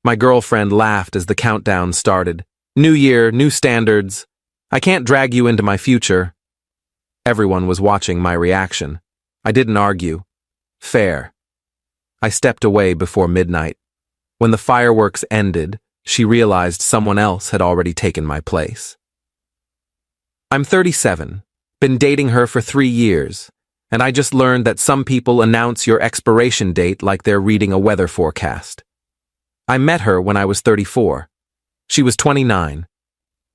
My girlfriend laughed as the countdown started. New year, new standards. I can't drag you into my future. Everyone was watching my reaction. I didn't argue. Fair. I stepped away before midnight. When the fireworks ended, she realized someone else had already taken my place. I'm 37, been dating her for 3 years, and I just learned that some people announce your expiration date like they're reading a weather forecast. I met her when I was 34. She was 29.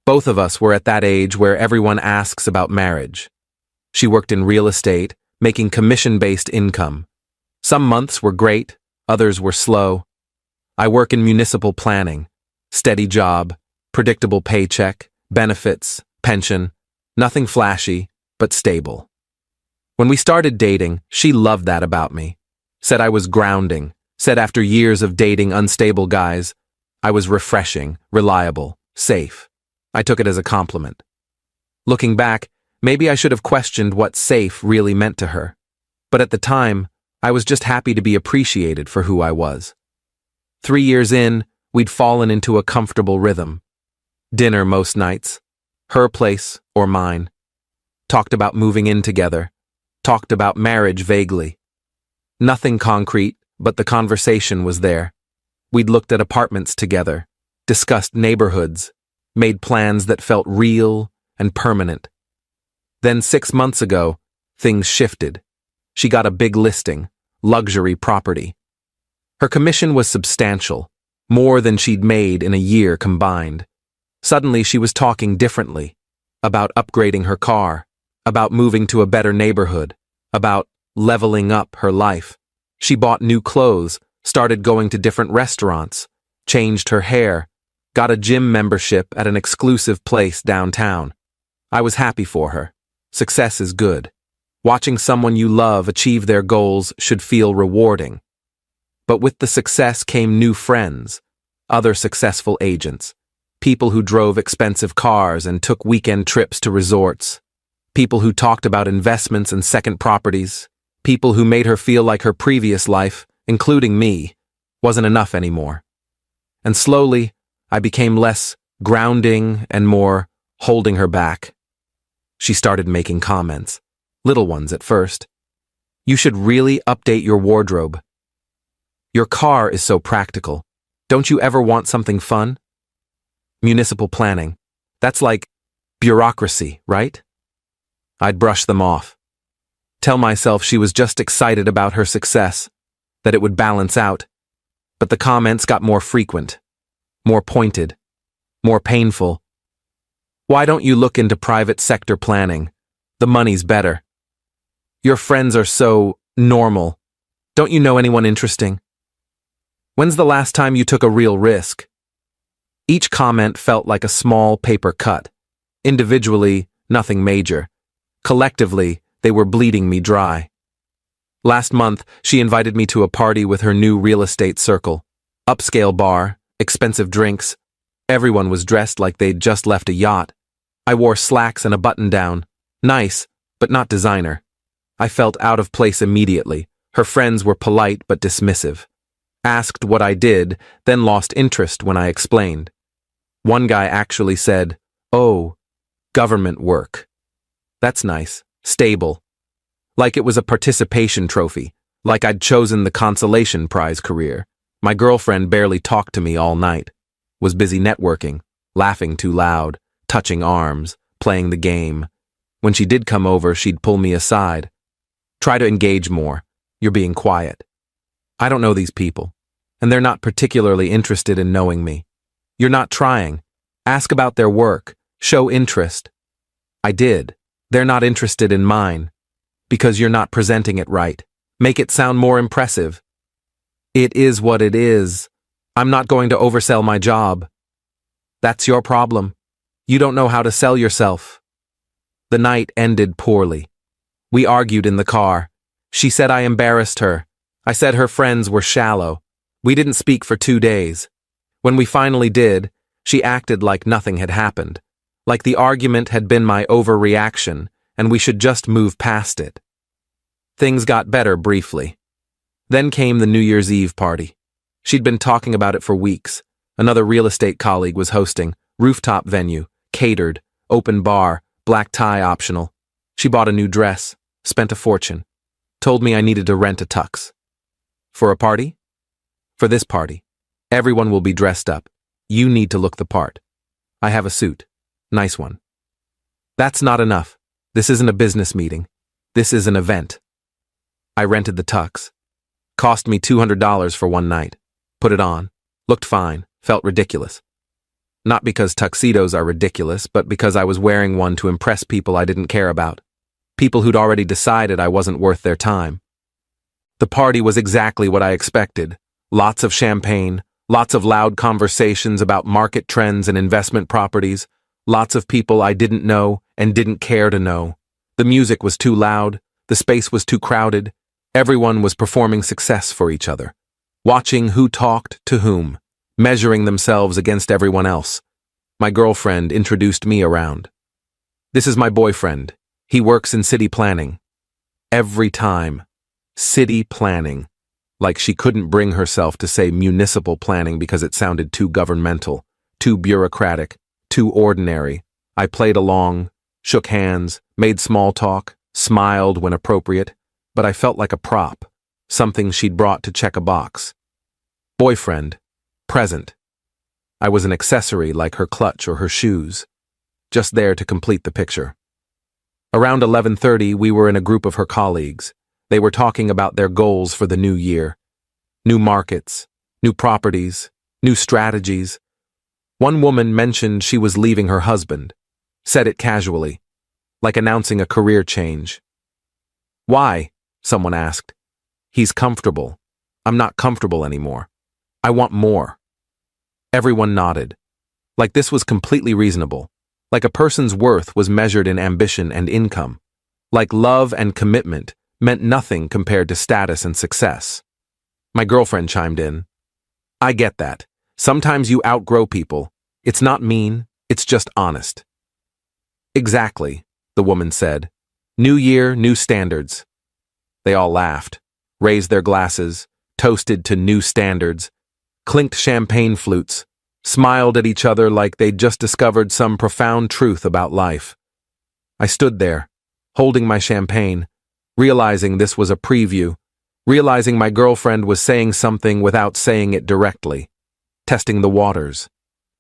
Both of us were at that age where everyone asks about marriage. She worked in real estate, making commission-based income. Some months were great, others were slow. I work in municipal planning. Steady job, predictable paycheck, benefits, pension, nothing flashy, but stable. When we started dating, she loved that about me. Said I was grounding, said after years of dating unstable guys, I was refreshing, reliable, safe. I took it as a compliment. Looking back, maybe I should have questioned what safe really meant to her. But at the time, I was just happy to be appreciated for who I was. 3 years in, we'd fallen into a comfortable rhythm. Dinner most nights. Her place or mine. Talked about moving in together. Talked about marriage vaguely. Nothing concrete, but the conversation was there. We'd looked at apartments together, discussed neighborhoods, made plans that felt real and permanent. Then 6 months ago, things shifted. She got a big listing, luxury property. Her commission was substantial, more than she'd made in a year combined. Suddenly she was talking differently, about upgrading her car, about moving to a better neighborhood, about leveling up her life. She bought new clothes, started going to different restaurants, changed her hair, got a gym membership at an exclusive place downtown. I was happy for her. Success is good. Watching someone you love achieve their goals should feel rewarding. But with the success came new friends, other successful agents, people who drove expensive cars and took weekend trips to resorts, people who talked about investments and second properties, people who made her feel like her previous life, including me, wasn't enough anymore. And slowly, I became less grounding and more holding her back. She started making comments, little ones at first. You should really update your wardrobe. Your car is so practical. Don't you ever want something fun? Municipal planning. That's like bureaucracy, right? I'd brush them off. Tell myself she was just excited about her success, that it would balance out. But the comments got more frequent, more pointed, more painful. Why don't you look into private sector planning? The money's better. Your friends are so normal. Don't you know anyone interesting? When's the last time you took a real risk? Each comment felt like a small paper cut. Individually, nothing major. Collectively, they were bleeding me dry. Last month, she invited me to a party with her new real estate circle. Upscale bar, expensive drinks. Everyone was dressed like they'd just left a yacht. I wore slacks and a button-down. Nice, but not designer. I felt out of place immediately. Her friends were polite but dismissive. Asked what I did, then lost interest when I explained. One guy actually said, "Oh, government work. That's nice, stable." Like it was a participation trophy, like I'd chosen the consolation prize career. My girlfriend barely talked to me all night, was busy networking, laughing too loud, touching arms, playing the game. When she did come over, she'd pull me aside. Try to engage more. You're being quiet. I don't know these people, and they're not particularly interested in knowing me. You're not trying. Ask about their work. Show interest. I did. They're not interested in mine. Because you're not presenting it right. Make it sound more impressive. It is what it is. I'm not going to oversell my job. That's your problem. You don't know how to sell yourself. The night ended poorly. We argued in the car. She said I embarrassed her. I said her friends were shallow. We didn't speak for 2 days. When we finally did, she acted like nothing had happened, like the argument had been my overreaction and we should just move past it. Things got better briefly. Then came the New Year's Eve party. She'd been talking about it for weeks. Another real estate colleague was hosting, rooftop venue, catered, open bar, black tie optional. She bought a new dress, spent a fortune, told me I needed to rent a tux. For a party? For this party. Everyone will be dressed up. You need to look the part. I have a suit. Nice one. That's not enough. This isn't a business meeting. This is an event. I rented the tux. Cost me $200 for one night. Put it on. Looked fine. Felt ridiculous. Not because tuxedos are ridiculous, but because I was wearing one to impress people I didn't care about. People who'd already decided I wasn't worth their time. The party was exactly what I expected. Lots of champagne, lots of loud conversations about market trends and investment properties, lots of people I didn't know and didn't care to know. The music was too loud, the space was too crowded, everyone was performing success for each other, watching who talked to whom, measuring themselves against everyone else. My girlfriend introduced me around. This is my boyfriend. He works in city planning. Every time. City planning. Like she couldn't bring herself to say municipal planning because it sounded too governmental, too bureaucratic, too ordinary. I played along, shook hands, made small talk, smiled when appropriate, but I felt like a prop, something she'd brought to check a box. Boyfriend. Present. I was an accessory like her clutch or her shoes, just there to complete the picture. Around 11:30, we were in a group of her colleagues. They were talking about their goals for the new year. New markets, new properties, new strategies. One woman mentioned she was leaving her husband, said it casually, like announcing a career change. Why? Someone asked. He's comfortable. I'm not comfortable anymore. I want more. Everyone nodded, like this was completely reasonable, like a person's worth was measured in ambition and income, like love and commitment meant nothing compared to status and success. My girlfriend chimed in. I get that. Sometimes you outgrow people. It's not mean, it's just honest. Exactly, the woman said. New year, new standards. They all laughed, raised their glasses, toasted to new standards, clinked champagne flutes, smiled at each other like they'd just discovered some profound truth about life. I stood there, holding my champagne, realizing this was a preview, realizing my girlfriend was saying something without saying it directly, testing the waters,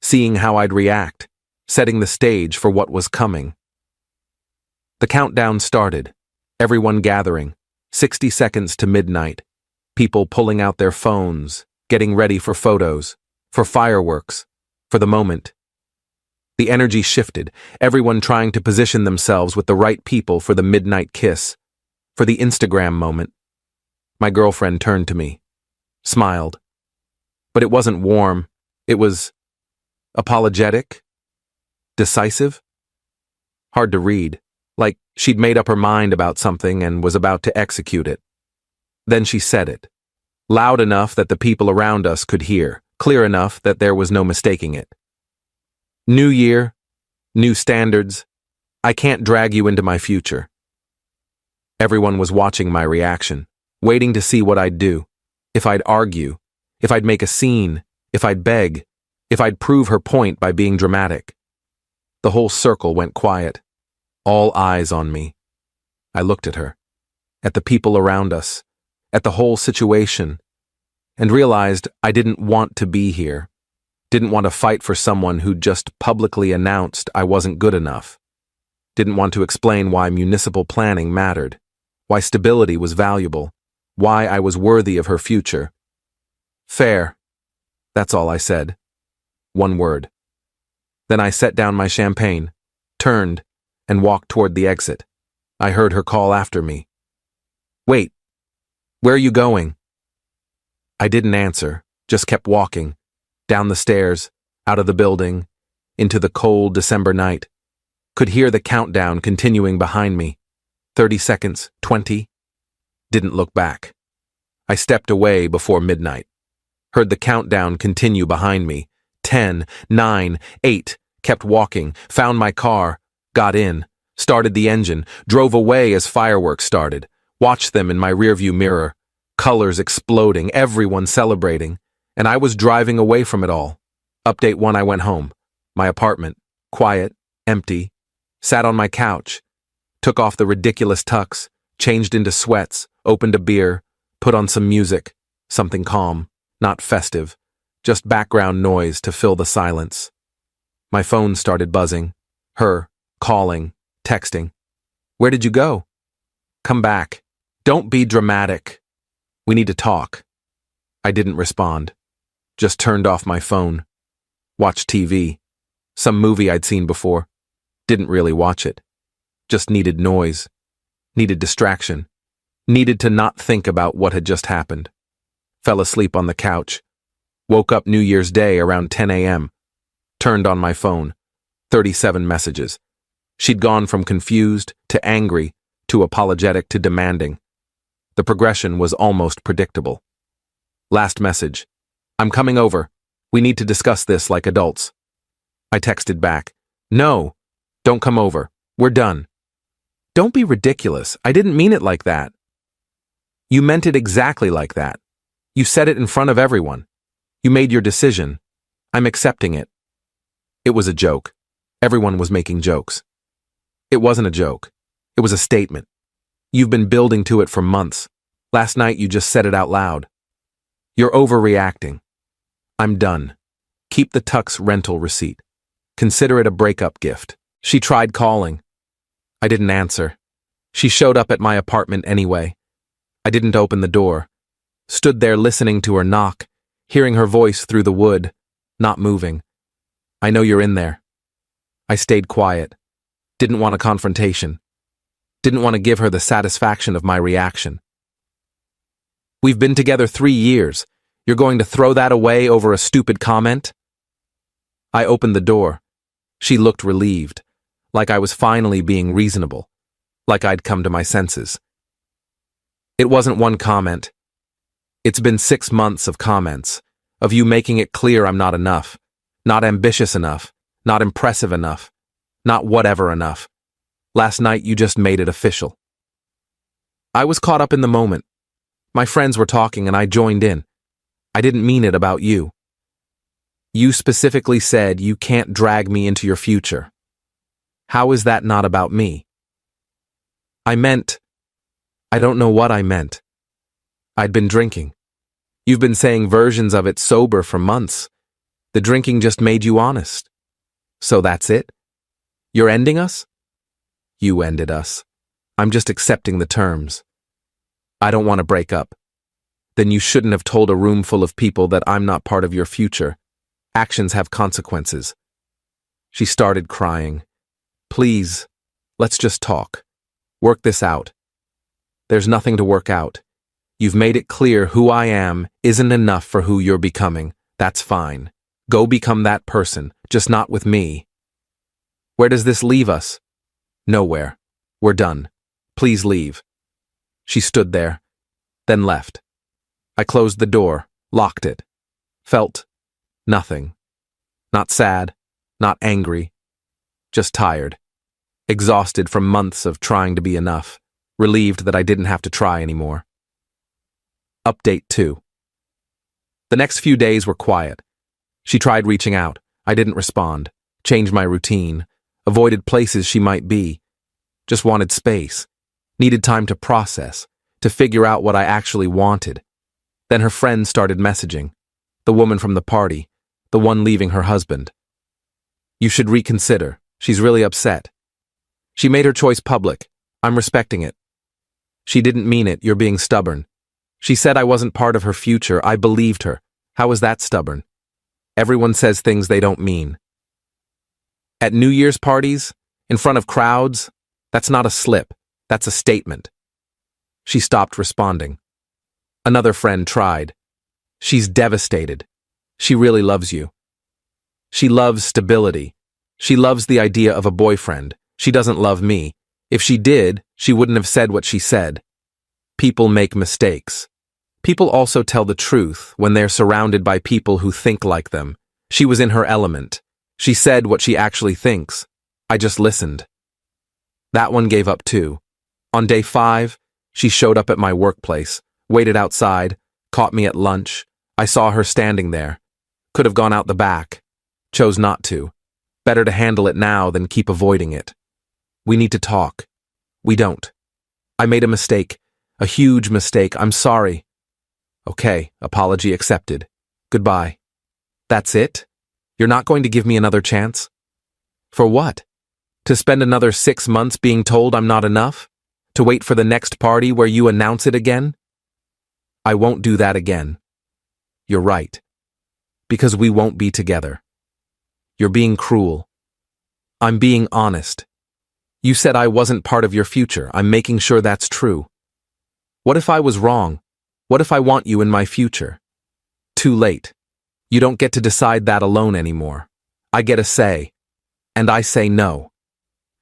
seeing how I'd react, setting the stage for what was coming. The countdown started, everyone gathering, 60 seconds to midnight, people pulling out their phones, getting ready for photos, for fireworks, for the moment. The energy shifted, everyone trying to position themselves with the right people for the midnight kiss, for the Instagram moment. My girlfriend turned to me, smiled. But it wasn't warm, it was apologetic, decisive. Hard to read, like she'd made up her mind about something and was about to execute it. Then she said it, loud enough that the people around us could hear, clear enough that there was no mistaking it. New year, new standards. I can't drag you into my future. Everyone was watching my reaction, waiting to see what I'd do, if I'd argue, if I'd make a scene, if I'd beg, if I'd prove her point by being dramatic. The whole circle went quiet, all eyes on me. I looked at her, at the people around us, at the whole situation, and realized I didn't want to be here, didn't want to fight for someone who just publicly announced I wasn't good enough, didn't want to explain why municipal planning mattered, why stability was valuable, why I was worthy of her future. Fair. That's all I said. One word. Then I set down my champagne, turned, and walked toward the exit. I heard her call after me. Wait. Where are you going? I didn't answer, just kept walking, down the stairs, out of the building, into the cold December night. Could hear the countdown continuing behind me. 30 seconds, 20. Didn't look back. I stepped away before midnight. Heard the countdown continue behind me. 10, 9, 8. Kept walking, found my car, got in, started the engine, drove away as fireworks started, watched them in my rearview mirror, colors exploding, everyone celebrating, And I was driving away from it all. Update 1, I went home. My apartment, quiet, empty, sat on my couch, took off the ridiculous tux, changed into sweats, opened a beer, put on some music, something calm, not festive, just background noise to fill the silence. My phone started buzzing. Her, calling, texting. Where did you go? Come back. Don't be dramatic. We need to talk. I didn't respond. Just turned off my phone. Watched TV. Some movie I'd seen before. Didn't really watch it. Just needed noise. Needed distraction. Needed to not think about what had just happened. Fell asleep on the couch. Woke up New Year's Day around 10 a.m. Turned on my phone. 37 messages. She'd gone from confused to angry to apologetic to demanding. The progression was almost predictable. Last message. I'm coming over. We need to discuss this like adults. I texted back. No, don't come over. We're done. Don't be ridiculous. I didn't mean it like that. You meant it exactly like that. You said it in front of everyone. You made your decision. I'm accepting it. It was a joke. Everyone was making jokes. It wasn't a joke. It was a statement. You've been building to it for months. Last night you just said it out loud. You're overreacting. I'm done. Keep the tux rental receipt. Consider it a breakup gift. She tried calling. I didn't answer. She showed up at my apartment anyway. I didn't open the door. Stood there listening to her knock, hearing her voice through the wood, not moving. I know you're in there. I stayed quiet. Didn't want a confrontation. Didn't want to give her the satisfaction of my reaction. We've been together 3 years. You're going to throw that away over a stupid comment? I opened the door. She looked relieved, like I was finally being reasonable, like I'd come to my senses. It wasn't one comment. It's been 6 months of comments, of you making it clear I'm not enough, not ambitious enough, not impressive enough, not whatever enough. Last night you just made it official. I was caught up in the moment. My friends were talking and I joined in. I didn't mean it about you. You specifically said you can't drag me into your future. How is that not about me? I don't know what I meant. I'd been drinking. You've been saying versions of it sober for months. The drinking just made you honest. So that's it? You're ending us? You ended us. I'm just accepting the terms. I don't want to break up. Then you shouldn't have told a room full of people that I'm not part of your future. Actions have consequences. She started crying. Please, let's just talk. Work this out. There's nothing to work out. You've made it clear who I am isn't enough for who you're becoming. That's fine. Go become that person, just not with me. Where does this leave us? Nowhere. We're done. Please leave. She stood there, then left. I closed the door, locked it. Felt nothing. Not sad, not angry. Just tired. Exhausted from months of trying to be enough. Relieved that I didn't have to try anymore. Update 2. The next few days were quiet. She tried reaching out. I didn't respond. Changed my routine. Avoided places she might be. Just wanted space. Needed time to process, to figure out what I actually wanted. Then her friend started messaging. The woman from the party, the one leaving her husband. You should reconsider. She's really upset. She made her choice public. I'm respecting it. She didn't mean it. You're being stubborn. She said I wasn't part of her future. I believed her. How is that stubborn? Everyone says things they don't mean. At New Year's parties, in front of crowds, that's not a slip. That's a statement. She stopped responding. Another friend tried. She's devastated. She really loves you. She loves stability. She loves the idea of a boyfriend. She doesn't love me. If she did, she wouldn't have said what she said. People make mistakes. People also tell the truth when they're surrounded by people who think like them. She was in her element. She said what she actually thinks. I just listened. That one gave up too. On day 5, she showed up at my workplace, waited outside, caught me at lunch, I saw her standing there. Could have gone out the back. Chose not to. Better to handle it now than keep avoiding it. We need to talk. We don't. I made a mistake. A huge mistake. I'm sorry. Okay, apology accepted. Goodbye. That's it? You're not going to give me another chance? For what? To spend another 6 months being told I'm not enough? To wait for the next party where you announce it again? I won't do that again. You're right. Because we won't be together. You're being cruel. I'm being honest. You said I wasn't part of your future. I'm making sure that's true. What if I was wrong? What if I want you in my future? Too late. You don't get to decide that alone anymore. I get a say. And I say no.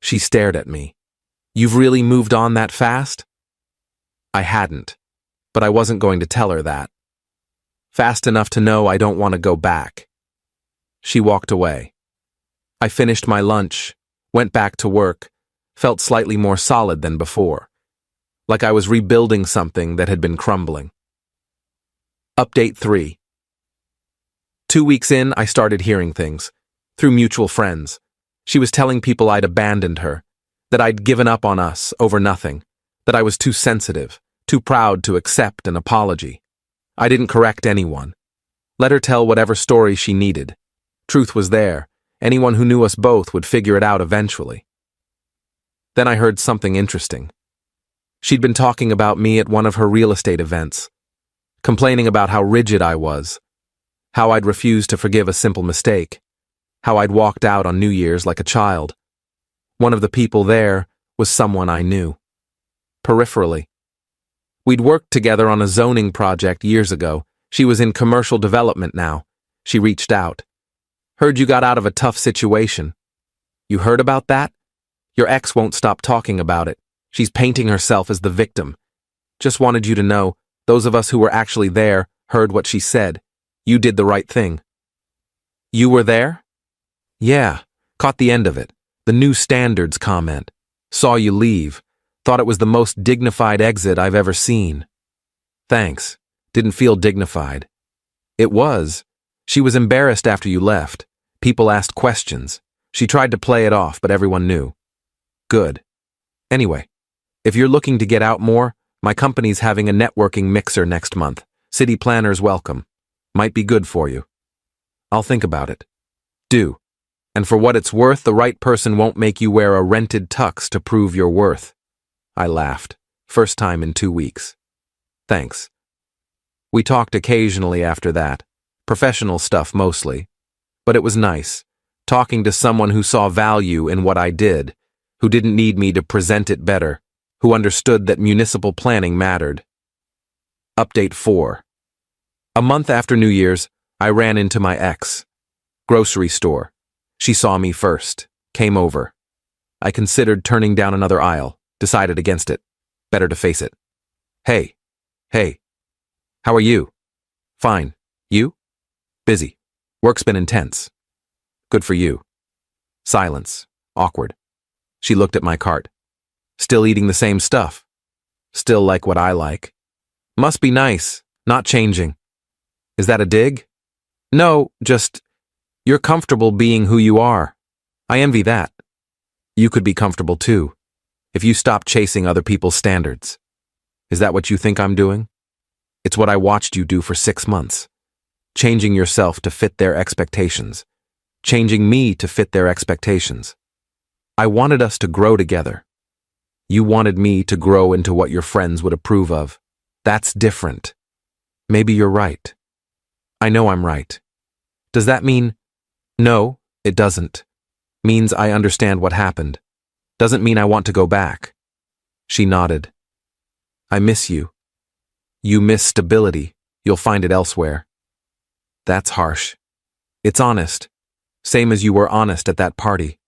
She stared at me. You've really moved on that fast? I hadn't. But I wasn't going to tell her that. Fast enough to know I don't want to go back. She walked away. I finished my lunch, went back to work, felt slightly more solid than before. Like I was rebuilding something that had been crumbling. Update 3. 2 weeks in, I started hearing things. Through mutual friends. She was telling people I'd abandoned her, that I'd given up on us over nothing, that I was too sensitive, too proud to accept an apology. I didn't correct anyone. Let her tell whatever story she needed. Truth was there. Anyone who knew us both would figure it out eventually. Then I heard something interesting. She'd been talking about me at one of her real estate events, complaining about how rigid I was, how I'd refused to forgive a simple mistake, how I'd walked out on New Year's like a child. One of the people there was someone I knew. Peripherally. We'd worked together on a zoning project years ago. She was in commercial development now. She reached out. Heard you got out of a tough situation. You heard about that? Your ex won't stop talking about it. She's painting herself as the victim. Just wanted you to know, those of us who were actually there heard what she said. You did the right thing. You were there? Yeah, caught the end of it. The new standards comment. Saw you leave. Thought it was the most dignified exit I've ever seen. Thanks. Didn't feel dignified. It was. She was embarrassed after you left. People asked questions. She tried to play it off, but everyone knew. Good. Anyway, if you're looking to get out more, my company's having a networking mixer next month. City planners welcome. Might be good for you. I'll think about it. Do. And for what it's worth, the right person won't make you wear a rented tux to prove your worth. I laughed. First time in 2 weeks. Thanks. We talked occasionally after that. Professional stuff mostly. But it was nice. Talking to someone who saw value in what I did, who didn't need me to present it better, who understood that municipal planning mattered. Update 4. A month after New Year's, I ran into my ex. Grocery store. She saw me first. Came over. I considered turning down another aisle. Decided against it. Better to face it. Hey. Hey. How are you? Fine. You? Busy. Work's been intense. Good for you. Silence. Awkward. She looked at my cart. Still eating the same stuff. Still like what I like. Must be nice. Not changing. Is that a dig? No, just, you're comfortable being who you are. I envy that. You could be comfortable too, if you stop chasing other people's standards. Is that what you think I'm doing? It's what I watched you do for 6 months. Changing yourself to fit their expectations. Changing me to fit their expectations. I wanted us to grow together. You wanted me to grow into what your friends would approve of. That's different. Maybe you're right. I know I'm right. Does that mean? No, it doesn't. Means I understand what happened. Doesn't mean I want to go back. She nodded. I miss you. You miss stability. You'll find it elsewhere. That's harsh. It's honest. Same as you were honest at that party.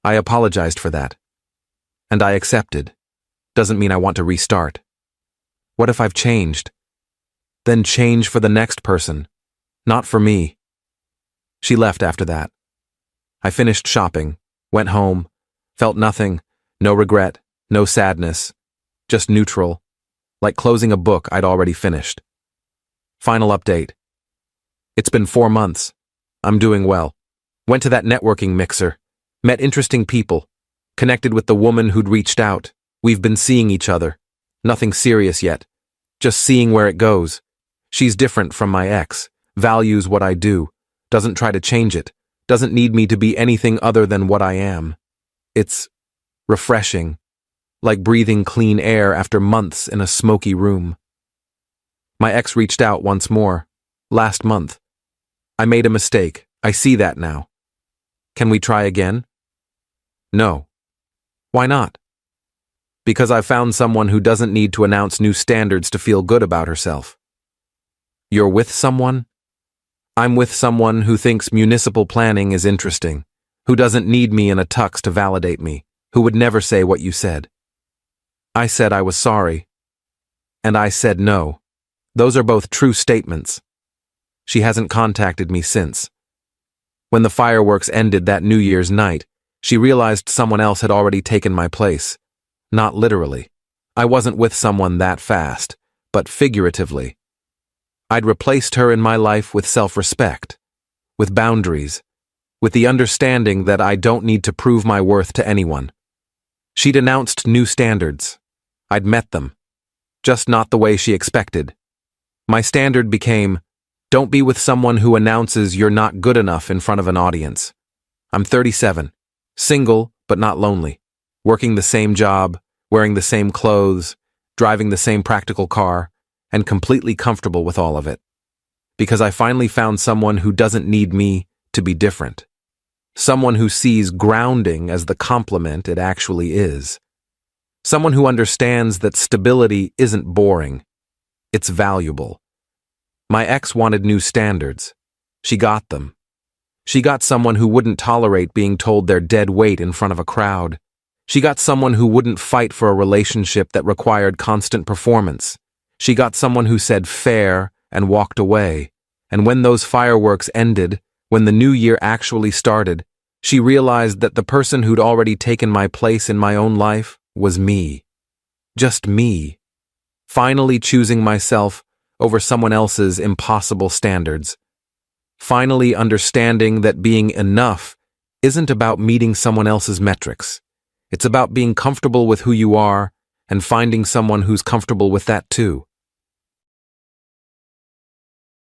I apologized for that. And I accepted. Doesn't mean I want to restart. What if I've changed? Then change for the next person. Not for me. She left after that. I finished shopping, went home, felt nothing, no regret, no sadness, just neutral, like closing a book I'd already finished. Final update. It's been 4 months. I'm doing well. Went to that networking mixer. Met interesting people. Connected with the woman who'd reached out. We've been seeing each other. Nothing serious yet. Just seeing where it goes. She's different from my ex. Values what I do. Doesn't try to change it. Doesn't need me to be anything other than what I am. It's refreshing. Like breathing clean air after months in a smoky room. My ex reached out once more. Last month. I made a mistake. I see that now. Can we try again? No. Why not? Because I've found someone who doesn't need to announce new standards to feel good about herself. You're with someone? I'm with someone who thinks municipal planning is interesting, who doesn't need me in a tux to validate me, who would never say what you said. I said I was sorry. And I said no. Those are both true statements. She hasn't contacted me since. When the fireworks ended that New Year's night, she realized someone else had already taken my place. Not literally. I wasn't with someone that fast, but figuratively. I'd replaced her in my life with self-respect, with boundaries, with the understanding that I don't need to prove my worth to anyone. She'd announced new standards. I'd met them, just not the way she expected. My standard became, don't be with someone who announces you're not good enough in front of an audience. I'm 37, single but not lonely, working the same job, wearing the same clothes, driving the same practical car, and completely comfortable with all of it. Because I finally found someone who doesn't need me to be different. Someone who sees grounding as the compliment it actually is. Someone who understands that stability isn't boring. It's valuable. My ex wanted new standards. She got them. She got someone who wouldn't tolerate being told they're dead weight in front of a crowd. She got someone who wouldn't fight for a relationship that required constant performance. She got someone who said fair and walked away. And when those fireworks ended, when the new year actually started, she realized that the person who'd already taken my place in my own life was me. Just me. Finally choosing myself over someone else's impossible standards. Finally understanding that being enough isn't about meeting someone else's metrics. It's about being comfortable with who you are and finding someone who's comfortable with that too.